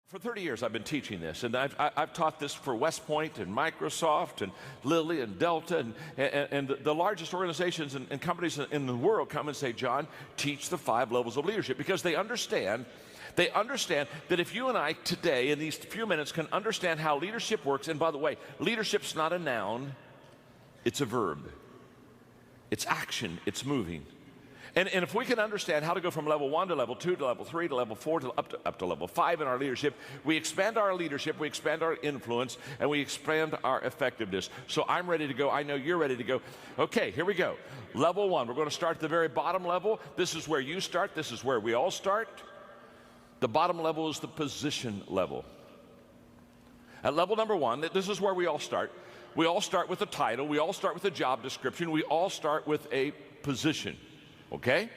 For 30 years, I've been teaching this, and I've taught this for West Point and Microsoft and Lilly and Delta, and the largest organizations and companies in the world come and say, John, teach the 5 levels of leadership, because they understand that if you and I today, in these few minutes, can understand how leadership works. And by the way, leadership's not a noun, it's a verb. It's action, it's moving. And if we can understand how to go from level 1 to level 2 to level 3 to level 4 to up to level 5 in our leadership, we expand our leadership, we expand our influence, and we expand our effectiveness. So I'm ready to go. I know you're ready to go. Okay, here we go. Level 1, we're going to start at the very bottom level. This is where you start. This is where we all start. The bottom level is the position level. At level number 1, this is where we all start. We all start with a title. We all start with a job description. We all start with a position. Okay?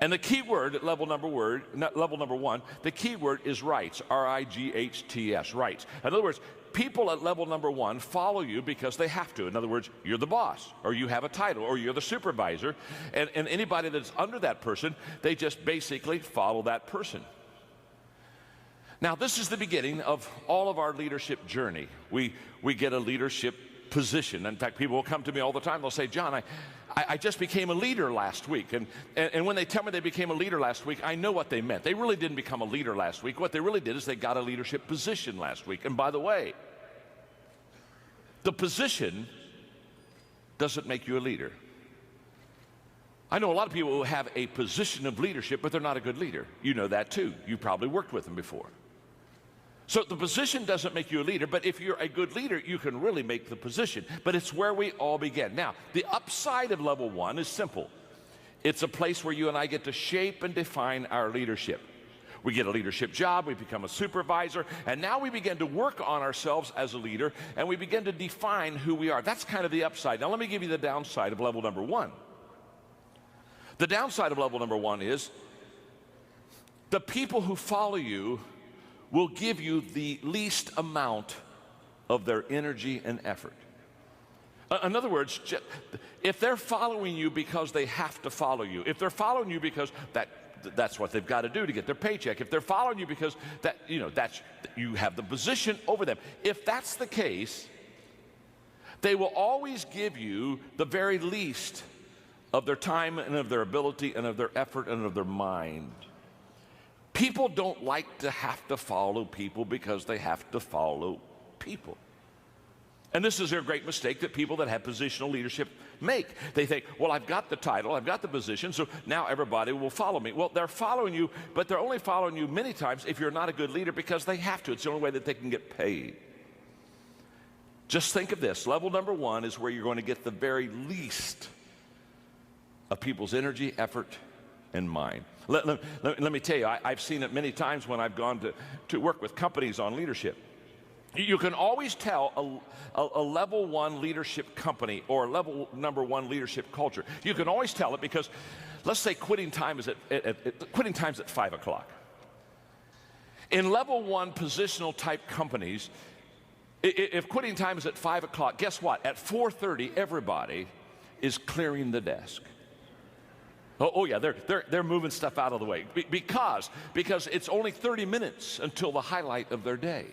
And the key word at level number 1, the key word is rights, R-I-G-H-T-S, rights. In other words, people at level number 1 follow you because they have to. In other words, you're the boss, or you have a title, or you're the supervisor, and anybody that's under that person, they just basically follow that person. Now, this is the beginning of all of our leadership journey. We get a leadership position. In fact, people will come to me all the time. They'll say, John, I just became a leader last week. And when they tell me they became a leader last week, I know what they meant. They really didn't become a leader last week. What they really did is they got a leadership position last week. And by the way, the position doesn't make you a leader. I know a lot of people who have a position of leadership, but they're not a good leader. You know that too. You probably worked with them before. So the position doesn't make you a leader, but if you're a good leader, you can really make the position. But it's where we all begin. Now, the upside of level 1 is simple. It's a place where you and I get to shape and define our leadership. We get a leadership job, we become a supervisor, and now we begin to work on ourselves as a leader, and we begin to define who we are. That's kind of the upside. Now, let me give you the downside of level number 1. The downside of level number 1 is the people who follow you will give you the least amount of their energy and effort. In other words, if they're following you because they have to follow you, if they're following you because that's what they've got to do to get their paycheck, if they're following you because you have the position over them, if that's the case, they will always give you the very least of their time and of their ability and of their effort and of their mind. People don't like to have to follow people because they have to follow people. And this is a great mistake that people that have positional leadership make. They think, well, I've got the title, I've got the position, so now everybody will follow me. Well, they're following you, but they're only following you many times if you're not a good leader because they have to. It's the only way that they can get paid. Just think of this. Level number 1 is where you're going to get the very least of people's energy, effort, and mind. Let me tell you, I've seen it many times when I've gone to work with companies on leadership. You can always tell a level 1 leadership company or a level number 1 leadership culture. You can always tell it because, let's say quitting time is at 5 o'clock. In level 1 positional type companies, if quitting time is at 5 o'clock, guess what? At 4:30, everybody is clearing the desk. Oh yeah, they're moving stuff out of the way because it's only 30 minutes until the highlight of their day.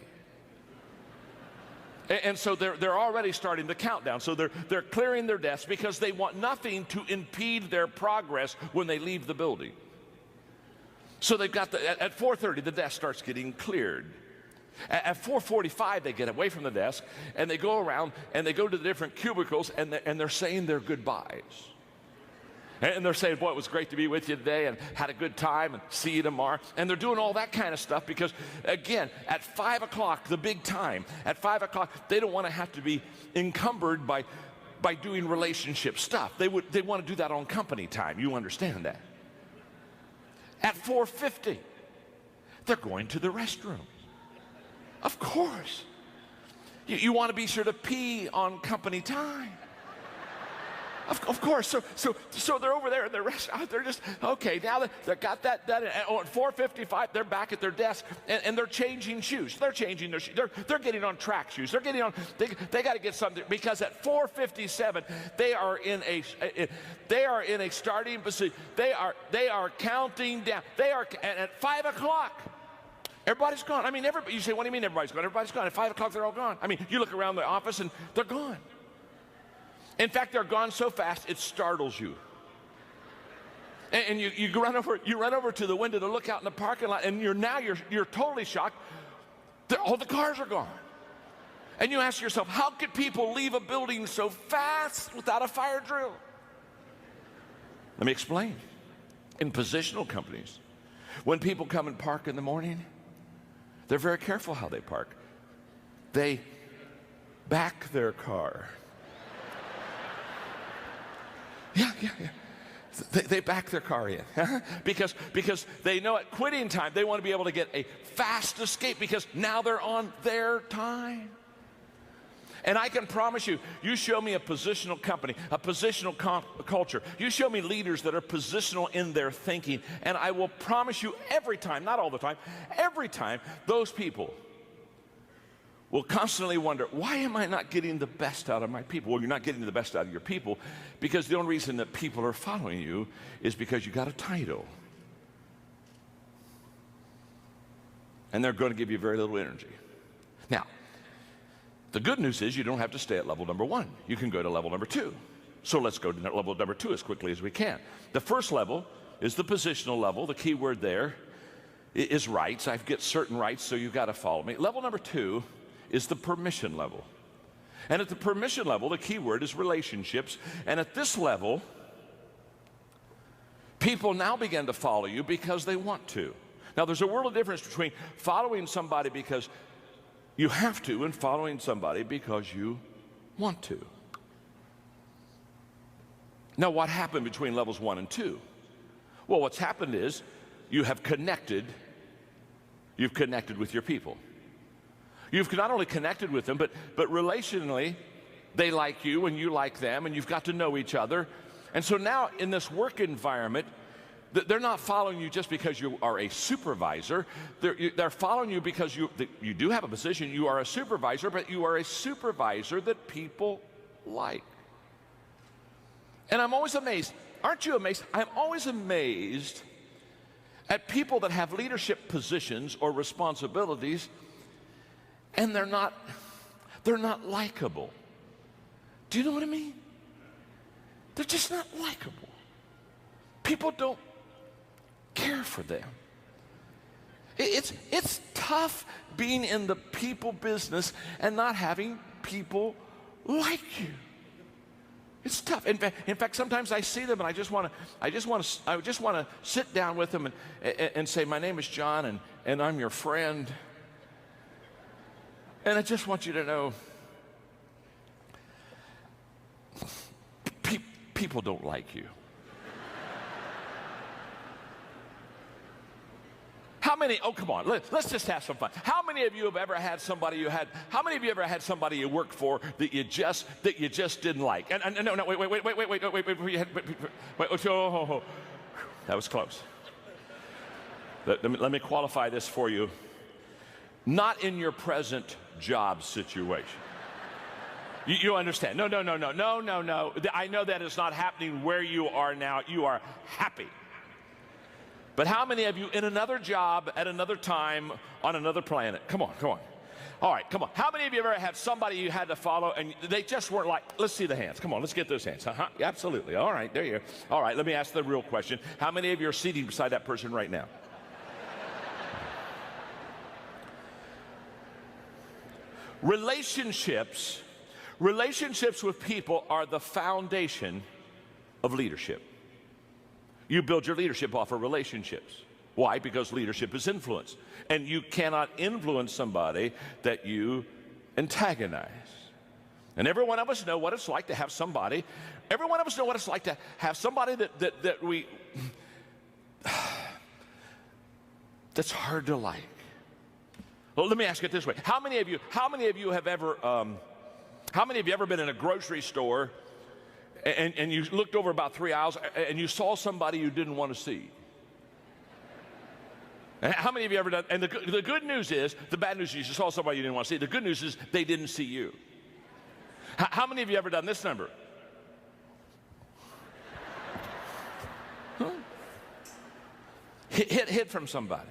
And so they're already starting the countdown. So they're clearing their desks because they want nothing to impede their progress when they leave the building. So they've got at 4:30 the desk starts getting cleared. At 4:45 they get away from the desk and they go around and they go to the different cubicles and they're saying their goodbyes. And they're saying, boy, it was great to be with you today and had a good time and see you tomorrow. And they're doing all that kind of stuff because, again, at 5 o'clock, the big time, at 5 o'clock, they don't want to have to be encumbered by doing relationship stuff. They want to do that on company time. You understand that. At 4:50, they're going to the restroom. Of course. You want to be sure to pee on company time. Of course, so they're over there in the restaurant. They're just, okay, now they got that done. And at 4:55, they're back at their desk, and they're changing shoes. They're changing their shoes. They're getting on track shoes. They're getting on, they got to get something, because at 4:57, they are in a starting position. They are counting down. And at 5 o'clock, Everybody's gone. I mean, you say, what do you mean everybody's gone? Everybody's gone. At 5 o'clock, they're all gone. I mean, you look around the office and they're gone. In fact, they're gone so fast, it startles you. And you run over to the window to look out in the parking lot, and you're totally shocked that all the cars are gone. And you ask yourself, how could people leave a building so fast without a fire drill? Let me explain. In positional companies, when people come and park in the morning, they're very careful how they park. They back their car. Yeah. They back their car in because they know at quitting time they want to be able to get a fast escape because now they're on their time. And I can promise you, you show me a positional company, a positional culture, you show me leaders that are positional in their thinking, and I will promise you every time, not all the time, every time, those people will constantly wonder, why am I not getting the best out of my people? Well, you're not getting the best out of your people because the only reason that people are following you is because you got a title. And they're going to give you very little energy. Now, the good news is you don't have to stay at level number 1. You can go to level number 2. So let's go to level number 2 as quickly as we can. The first level is the positional level. The key word there is rights. I get certain rights, so you've got to follow me. Level number 2 is the permission level. And at the permission level, the key word is relationships. And at this level, people now begin to follow you because they want to. Now, there's a world of difference between following somebody because you have to and following somebody because you want to. Now, what happened between levels 1 and 2? Well, what's happened is you've connected with your people. You've not only connected with them, but relationally, they like you and you like them, and you've got to know each other. And so now in this work environment, they're not following you just because you are a supervisor. They're following you because you do have a position. You are a supervisor, but you are a supervisor that people like. And I'm always amazed. Aren't you amazed? I'm always amazed at people that have leadership positions or responsibilities, and they're not likable. Do you know what I mean? They're just not likable. People don't care for them. It's tough being in the people business and not having people like you. It's tough. In fact, sometimes I see them and I just want to sit down with them and say, my name is John and I'm your friend. And I just want you to know, people don't like you. How many, oh come on, let's just have some fun. How many of you have ever had somebody you worked for that you just didn't like? And no, wait, that was close. Let me qualify this for you. Not in your present job situation. You understand? No. I know that is not happening where you are now. You are happy. But how many of you in another job at another time on another planet? Come on. All right, come on. How many of you ever had somebody you had to follow and they just weren't like, let's see the hands. Come on, let's get those hands. Absolutely. All right, there you go. All right, let me ask the real question. How many of you are seated beside that person right now? Relationships with people are the foundation of leadership. You build your leadership off of relationships. Why? Because leadership is influence. And you cannot influence somebody that you antagonize. And every one of us know what it's like to have somebody. Every one of us know what it's like to have somebody that's hard to like. Well, let me ask it this way. How many of you have ever been in a grocery store and you looked over about 3 aisles and you saw somebody you didn't want to see? How many of you ever done? And the good news is, the bad news is you saw somebody you didn't want to see. The good news is they didn't see you. How many of you ever done this number? Huh? Hid from somebody.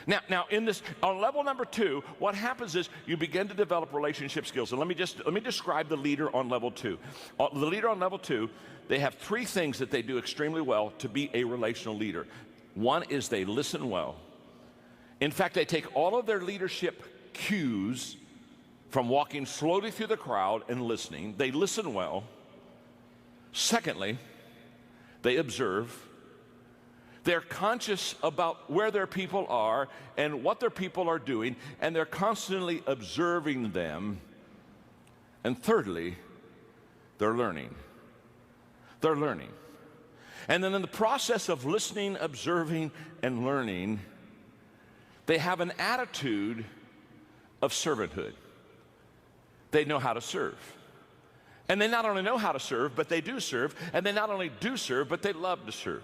Now, in this, on level number 2, what happens is you begin to develop relationship skills. And let me describe the leader on level 2. The leader on level 2, they have 3 things that they do extremely well to be a relational leader. One is they listen well. In fact, they take all of their leadership cues from walking slowly through the crowd and listening. They listen well. Secondly, they observe. They're conscious about where their people are and what their people are doing, and they're constantly observing them. And thirdly, they're learning. They're learning. And then in the process of listening, observing, and learning, they have an attitude of servanthood. They know how to serve. And they not only know how to serve, but they do serve. And they not only do serve, but they love to serve.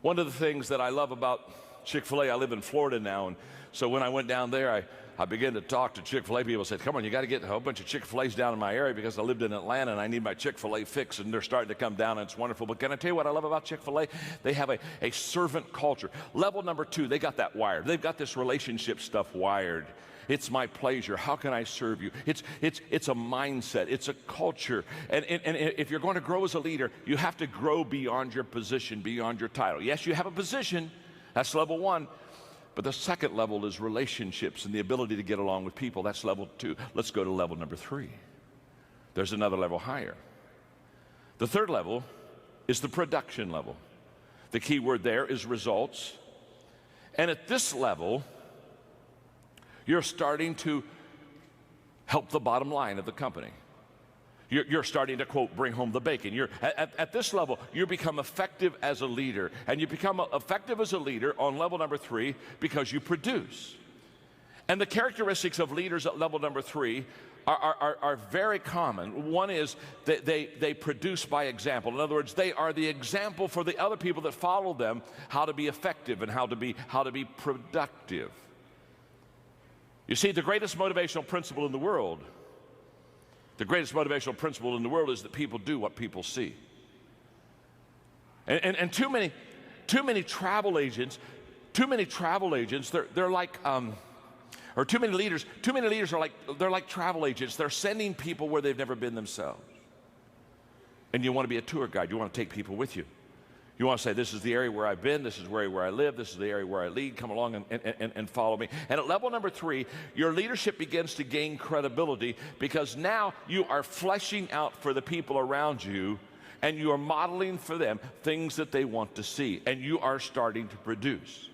One of the things that I love about Chick-fil-A, I live in Florida now, and so when I went down there, I began to talk to Chick-fil-A. People said, come on, you got to get a whole bunch of Chick-fil-A's down in my area because I lived in Atlanta and I need my Chick-fil-A fix, and they're starting to come down, and it's wonderful. But can I tell you what I love about Chick-fil-A? They have a servant culture. Level number 2, they got that wired. They've got this relationship stuff wired. It's my pleasure. How can I serve you? It's a mindset. It's a culture. And if you're going to grow as a leader, you have to grow beyond your position, beyond your title. Yes, you have a position. That's level 1. But the second level is relationships and the ability to get along with people. That's level 2. Let's go to level number 3. There's another level higher. The third level is the production level. The key word there is results. And at this level, you're starting to help the bottom line of the company. You're starting to, quote, bring home the bacon. At this level, you become effective as a leader. And you become effective as a leader on level number 3 because you produce. And the characteristics of leaders at level number 3 are very common. One is that they produce by example. In other words, they are the example for the other people that follow them how to be effective and how to be productive. You see, the greatest motivational principle in the world is that people do what people see. And too many travel agents, they're like, or too many leaders are like travel agents. They're sending people where they've never been themselves. And you want to be a tour guide. You want to take people with you. You want to say, this is the area where I've been, this is where I live, this is the area where I lead, come along and follow me. And at level number 3, your leadership begins to gain credibility because now you are fleshing out for the people around you and you are modeling for them things that they want to see, and you are starting to produce.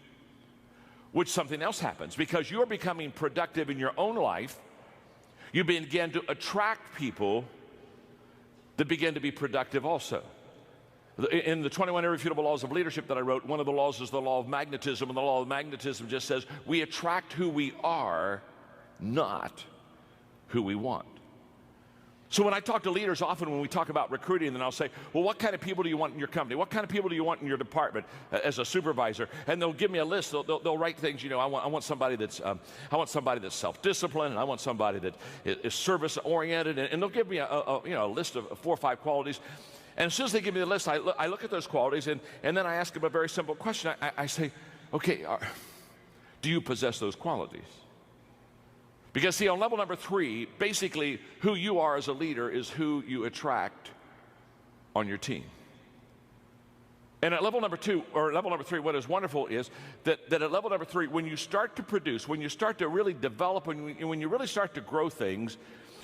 Which something else happens because you're becoming productive in your own life. You begin to attract people that begin to be productive also. In the 21 Irrefutable Laws of Leadership that I wrote, one of the laws is the law of magnetism, and the law of magnetism just says we attract who we are, not who we want. So when I talk to leaders, often when we talk about recruiting, then I'll say, well, what kind of people do you want in your company? What kind of people do you want in your department as a supervisor? And they'll give me a list. They'll write things, I want somebody that's self-disciplined, and I want somebody that is service-oriented, and they'll give me a list of 4 or 5 qualities. And as soon as they give me the list, I look at those qualities, and then I ask them a very simple question. I say, okay, do you possess those qualities? Because see, on level number 3, basically who you are as a leader is who you attract on your team. And at level number 2, or level number 3, what is wonderful is that at level number 3, when you start to produce, when you start to really develop, when you really start to grow things,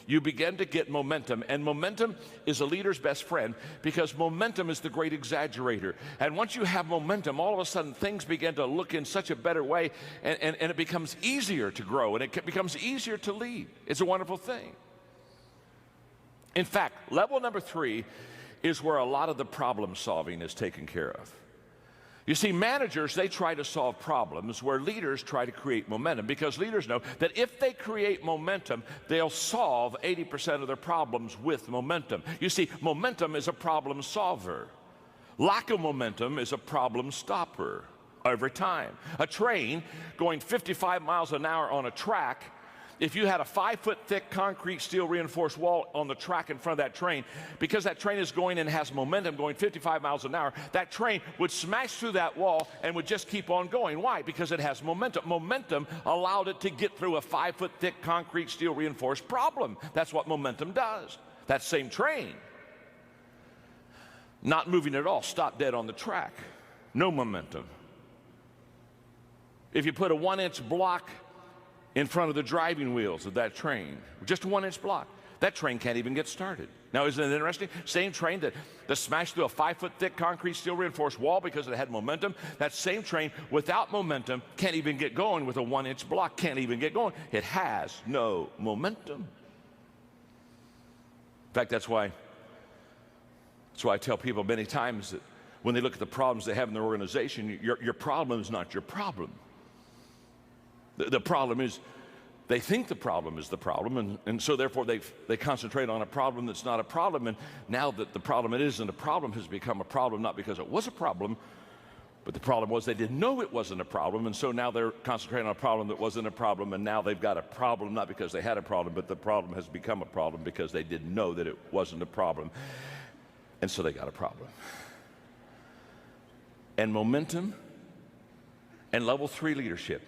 you begin to get momentum. And momentum is a leader's best friend because momentum is the great exaggerator. And once you have momentum, all of a sudden things begin to look in such a better way, and it becomes easier to grow, and it becomes easier to lead. It's a wonderful thing. In fact, level number 3 is where a lot of the problem solving is taken care of. You see, managers, they try to solve problems where leaders try to create momentum, because leaders know that if they create momentum, they'll solve 80% of their problems with momentum. You see, momentum is a problem solver. Lack of momentum is a problem stopper every time. A train going 55 miles an hour on a track if you had a 5-foot thick concrete steel reinforced wall on the track in front of that train, because that train is going and has momentum going 55 miles an hour, that train would smash through that wall and would just keep on going. Why? Because it has momentum. Momentum allowed it to get through a 5-foot thick concrete steel reinforced problem. That's what momentum does. That same train, not moving at all, stopped dead on the track. No momentum. If you put a 1-inch block in front of the driving wheels of that train, just a 1-inch block, that train can't even get started. Now, isn't it interesting? Same train that smashed through a 5-foot thick concrete steel reinforced wall because it had momentum, that same train without momentum can't even get going with a 1-inch block, can't even get going. It has no momentum. In fact, that's why I tell people many times that when they look at the problems they have in their organization, your problem is not your problem. The problem is they think the problem is the problem, and so therefore they concentrate on a problem that's not a problem, and now that the problem it isn't a problem has become a problem, not because it was a problem, but the problem was they didn't know it wasn't a problem, and so now they're concentrating on a problem that wasn't a problem, and now they've got a problem not because they had a problem, but the problem has become a problem because they didn't know that it wasn't a problem, and so they got a problem. And momentum and level 3 leadership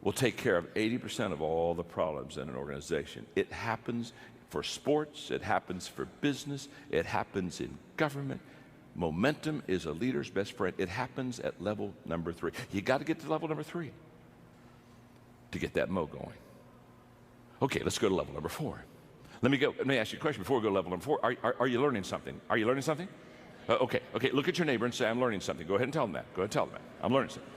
will take care of 80% of all the problems in an organization. It happens for sports, it happens for business, it happens in government. Momentum is a leader's best friend. It happens at level number 3. You got to get to level number 3 to get that mo going. Okay, let's go to level number 4. Let me ask you a question before we go to level number 4. Are you learning something? Are you learning something? Okay, look at your neighbor and say, I'm learning something. Go ahead and tell them that. Go ahead and tell them that. I'm learning something.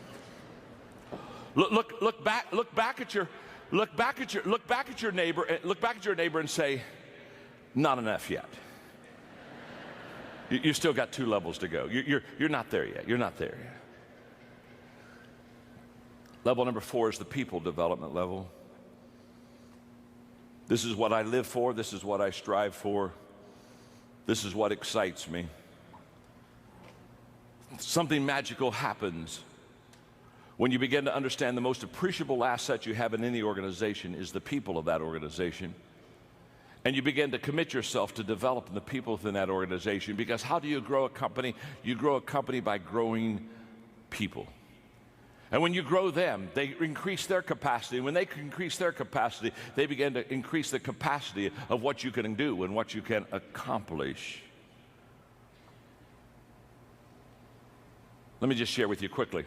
Look back at your neighbor and say, not enough yet. You've still got 2 levels to go. You're not there yet. You're not there yet. Level number 4 is the people development level. This is what I live for. This is what I strive for. This is what excites me. Something magical happens when you begin to understand the most appreciable asset you have in any organization is the people of that organization. And you begin to commit yourself to developing the people within that organization, because how do you grow a company? You grow a company by growing people. And when you grow them, they increase their capacity. And when they increase their capacity, they begin to increase the capacity of what you can do and what you can accomplish. Let me just share with you quickly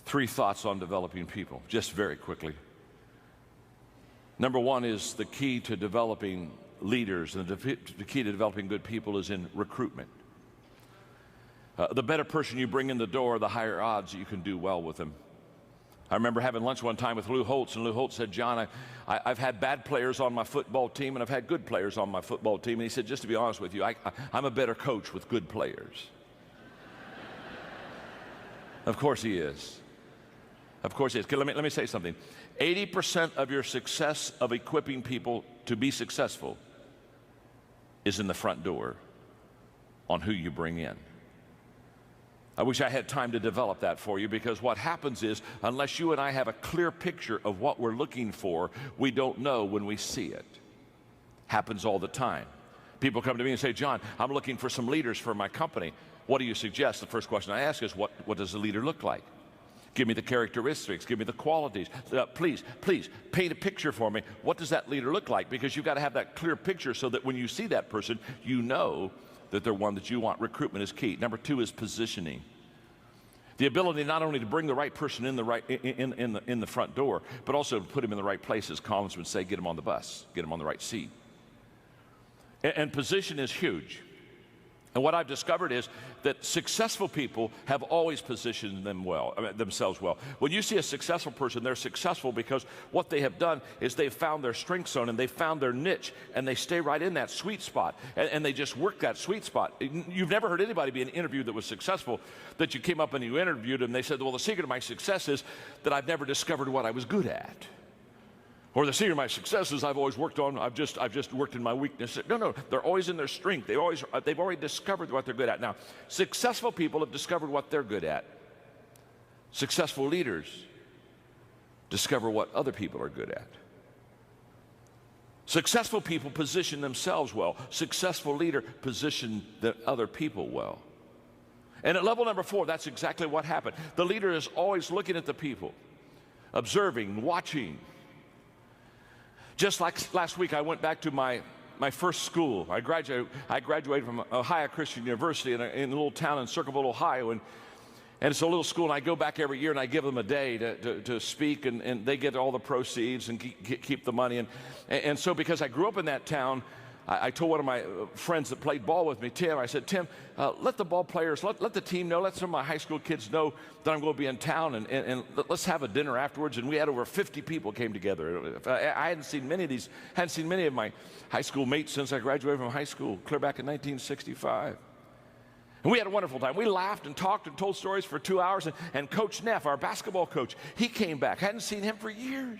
3 thoughts on developing people, just very quickly. Number 1 is the key to developing leaders, and the key to developing good people is in recruitment. The better person you bring in the door, the higher odds that you can do well with them. I remember having lunch one time with Lou Holtz, and Lou Holtz said, John, I've had bad players on my football team, and I've had good players on my football team. And he said, just to be honest with you, I'm a better coach with good players. Of course he is. Of course he is. Let me say something. 80% of your success of equipping people to be successful is in the front door on who you bring in. I wish I had time to develop that for you, because what happens is, unless you and I have a clear picture of what we're looking for, we don't know when we see it. Happens all the time. People come to me and say, John, I'm looking for some leaders for my company. What do you suggest? The first question I ask is, what does a leader look like? Give me the characteristics, give me the qualities. Please paint a picture for me. What does that leader look like? Because you've got to have that clear picture so that when you see that person, you know that they're one that you want. Recruitment is key. Number 2 is positioning. The ability not only to bring the right person in the front door, but also to put him in the right places. Collins would say, get him on the bus, get him on the right seat. And position is huge. And what I've discovered is that successful people have always positioned themselves well. When you see a successful person, they're successful because what they have done is they've found their strength zone and they've found their niche, and they stay right in that sweet spot, and they just work that sweet spot. You've never heard anybody be in an interview that was successful that you came up and you interviewed them and they said, well, the secret of my success is that I've never discovered what I was good at. Or the secret of my success is I've always worked on, I've just worked in my weakness. No, they're always in their strength. They've already discovered what they're good at. Now, successful people have discovered what they're good at. Successful leaders Discover what other people are good at. Successful people position themselves well. Successful leader position the other people well. And at level number 4, that's exactly what happened. The leader is always looking at the people, observing, watching. Just like last week, I went back to my first school. I graduated from Ohio Christian University in a little town in Circleville, Ohio, and it's a little school, and I go back every year, and I give them a day to speak, and they get all the proceeds and keep the money. And so because I grew up in that town, I told one of my friends that played ball with me, Tim, I said, Tim, let the ball players, let the team know, let some of my high school kids know that I'm going to be in town, and let's have a dinner afterwards. And we had over 50 people came together. I hadn't seen many of my high school mates since I graduated from high school, clear back in 1965. And we had a wonderful time. We laughed and talked and told stories for 2 hours. And Coach Neff, our basketball coach, he came back. I hadn't seen him for years.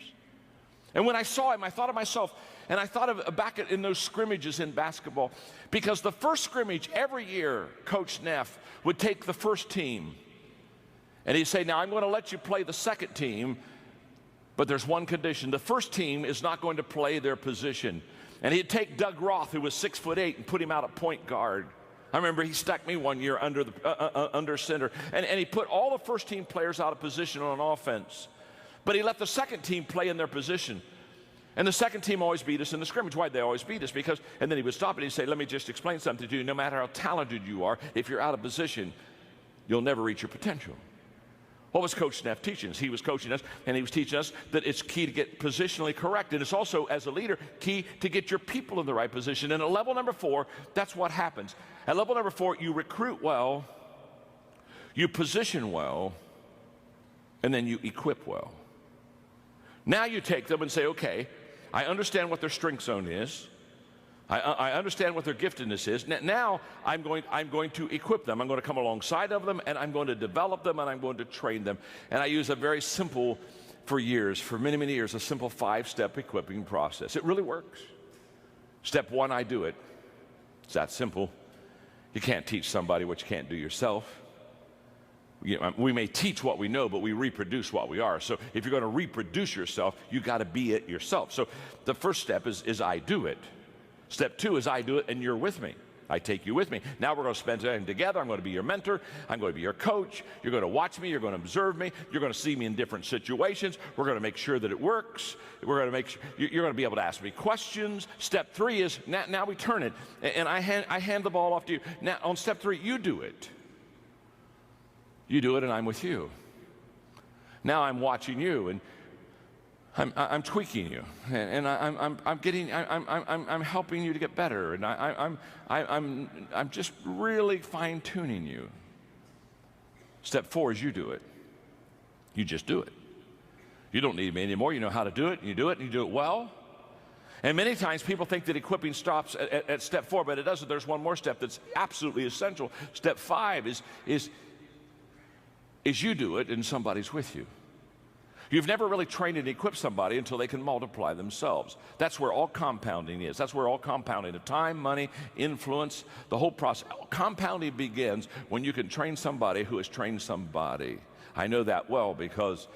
And when I saw him, I thought of myself, and I thought of back in those scrimmages in basketball, because the first scrimmage every year, Coach Neff would take the first team, and he'd say, now I'm going to let you play the second team, but there's one condition. The first team is not going to play their position. And he'd take Doug Roth, who was 6'8", and put him out at point guard. I remember he stuck me one year under center, and he put all the first team players out of position on offense. But he let the second team play in their position. And the second team always beat us in the scrimmage. Why'd they always beat us? Because, and then he would stop and he'd say, let me just explain something to you. No matter how talented you are, if you're out of position, you'll never reach your potential. What was Coach Neff teaching us? He was coaching us, and he was teaching us that it's key to get positionally correct. And it's also, as a leader, key to get your people in the right position. And at level number 4, that's what happens. At level number 4, you recruit well, you position well, and then you equip well. Now you take them and say, okay, I understand what their strength zone is. I understand what their giftedness is. Now I'm going to equip them. I'm going to come alongside of them, and I'm going to develop them, and I'm going to train them. And I use a very simple, for many, many years, a simple 5-step equipping process. It really works. Step 1, I do it. It's that simple. You can't teach somebody what you can't do yourself. We may teach what we know, but we reproduce what we are. So if you're going to reproduce yourself, you got to be it yourself. So the first step is I do it. Step 2 is I do it and you're with me. I take you with me. Now we're going to spend time together. I'm going to be your mentor. I'm going to be your coach. You're going to watch me. You're going to observe me. You're going to see me in different situations. We're going to make sure that it works. We're going to make sure you're going to be able to ask me questions. Step 3 is now we turn it, and I hand the ball off to you. Now on step 3, you do it. You do it, and I'm with you. Now I'm watching you, and I'm tweaking you, and I'm helping you to get better, and I'm just really fine-tuning you. Step 4 is you do it. You just do it. You don't need me anymore. You know how to do it. You do it, and you do it well. And many times people think that equipping stops at step 4, but it doesn't. There's one more step that's absolutely essential. Step 5 is you do it, and somebody's with you. You've never really trained and equipped somebody until they can multiply themselves. That's where all compounding is. That's where all compounding of time, money, influence, the whole process. Compounding begins when you can train somebody who has trained somebody. I know that well because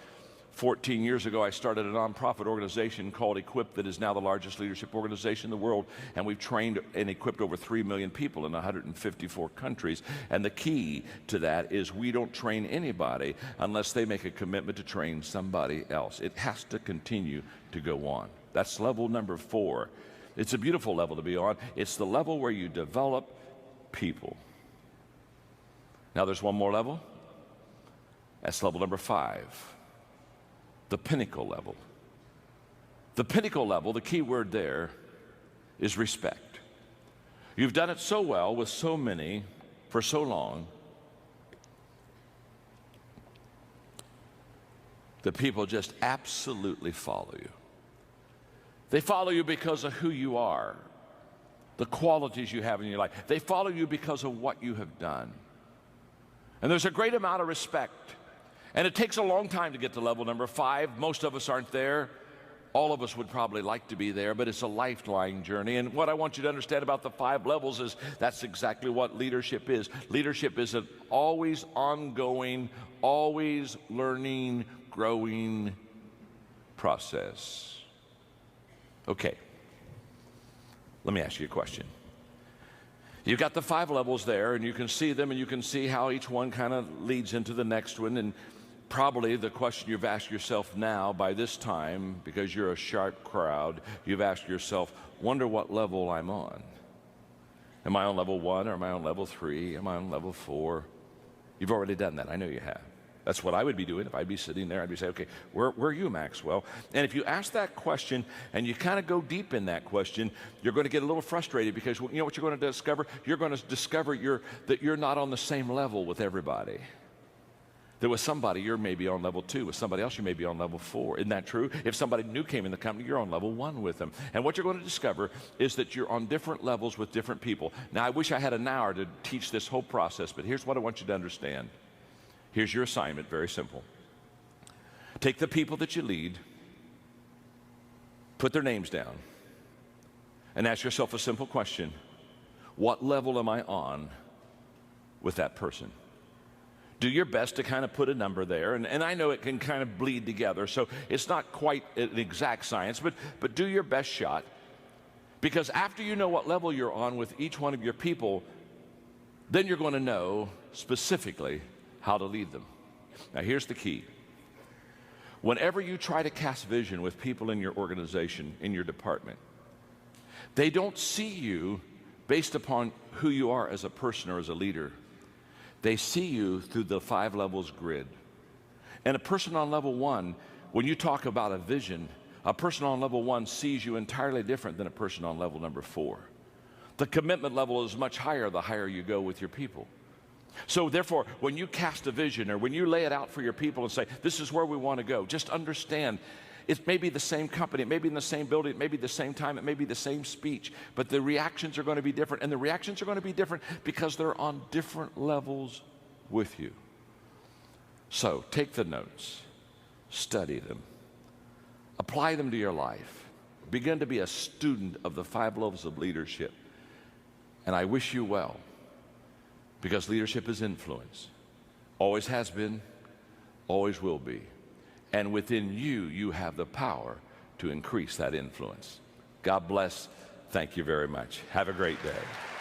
14 years ago, I started a nonprofit organization called Equip that is now the largest leadership organization in the world, and we've trained and equipped over 3 million people in 154 countries. And the key to that is we don't train anybody unless they make a commitment to train somebody else. It has to continue to go on. That's level number 4. It's a beautiful level to be on. It's the level where you develop people. Now there's one more level. That's level number 5. The pinnacle level. The pinnacle level, the key word there is respect. You've done it so well with so many for so long that people just absolutely follow you. They follow you because of who you are, the qualities you have in your life. They follow you because of what you have done. And there's a great amount of respect. And it takes a long time to get to level number 5. Most of us aren't there. All of us would probably like to be there, but it's a lifelong journey. And what I want you to understand about the 5 levels is that's exactly what leadership is. Leadership is an always ongoing, always learning, growing process. Okay, let me ask you a question. You've got the 5 levels there, and you can see them, and you can see how each one kind of leads into the next one. And probably the question you've asked yourself now by this time, because you're a sharp crowd, you've asked yourself, wonder what level I'm on. Am I on level 1, or am I on level 3? Am I on level 4? You've already done that. I know you have. That's what I would be doing if I'd be sitting there. I'd be saying, okay, where are you, Maxwell? And if you ask that question and you kind of go deep in that question, you're going to get a little frustrated, because you know what you're going to discover? You're going to discover that you're not on the same level with everybody. That with somebody, you're maybe on level 2. With somebody else, you may be on level 4. Isn't that true? If somebody new came in the company, you're on level 1 with them. And what you're going to discover is that you're on different levels with different people. Now, I wish I had an hour to teach this whole process, but here's what I want you to understand. Here's your assignment, very simple. Take the people that you lead, put their names down, and ask yourself a simple question. What level am I on with that person? Do your best to kind of put a number there, and I know it can kind of bleed together, so it's not quite an exact science, but do your best shot, because after you know what level you're on with each one of your people, then you're going to know specifically how to lead them. Now here's the key. Whenever you try to cast vision with people in your organization, in your department, they don't see you based upon who you are as a person or as a leader. They see you through the 5 levels grid. And a person on level 1, when you talk about a vision, a person on level 1 sees you entirely different than a person on level number 4. The commitment level is much higher the higher you go with your people. So therefore, when you cast a vision, or when you lay it out for your people and say, this is where we want to go, just understand, it may be the same company, it may be in the same building, it may be the same time, it may be the same speech, but the reactions are going to be different. And the reactions are going to be different because they're on different levels with you. So take the notes, study them, apply them to your life, begin to be a student of the 5 levels of leadership. And I wish you well, because leadership is influence. Always has been, always will be. And within you, you have the power to increase that influence. God bless. Thank you very much. Have a great day.